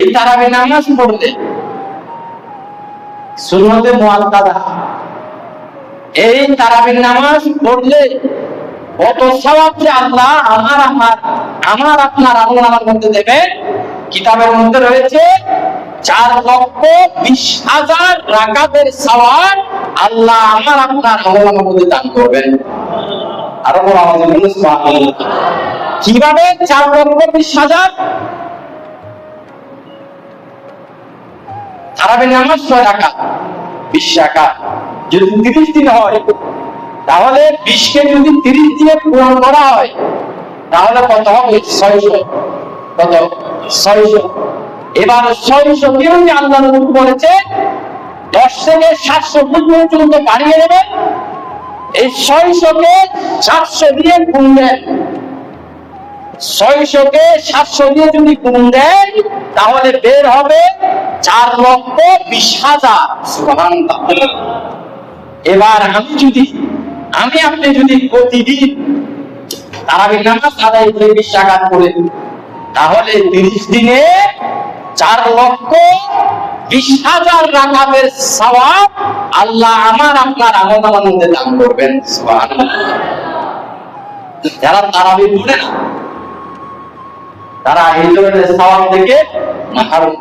এই তারাবি নামাজ পড়লে সুন্নতে মুআক্কাদা, এই তারাবি নামাজ পড়লে কত সওয়াব যে আল্লাহ আমার আপনার আমলনামার মধ্যে দেবেন। কিতাবের মধ্যে রয়েছে 4,20,000 রাকাতের সওয়াব আল্লাহ আমার আপনার আমলনামার মধ্যে দান করবেন। আরো বড় আওয়াজে বলুন সুবহানাল্লাহ। কিভাবে 4,20,000? তারাবি নামাজ 6 রাকাত, 20 রাকাত। যদি 30 দিন হয় তাহলে 20 কে যদি 30 দিয়ে পূরণ করা হয় তাহলে কত হবে? 600। কত? 600। এবার 600 কে আল্লাহ নবী বলেছে 10 থেকে 700 পর্যন্ত বাড়িয়ে দেবে। এই 600 কে 700 দিয়ে গুণ দেন, 600 কে 700 দিয়ে যদি গুণ দেন তাহলে বের হবে 4,20,000। সুবহানাল্লাহ। এবার আমি আপনি যদি প্রতিদিন তারাবি নামাজ আদায় করে 20 রাকাত করে তাহলে 30 দিনে 4,20,000 রাকাতের সওয়াব আল্লাহ আমার আপনার আমলনামার মধ্যে দান করবেন। সুবহানাল্লাহ। যারা তারাবি পড়ে না তারা এই ধরনের সওয়াব থেকে মাহরুম।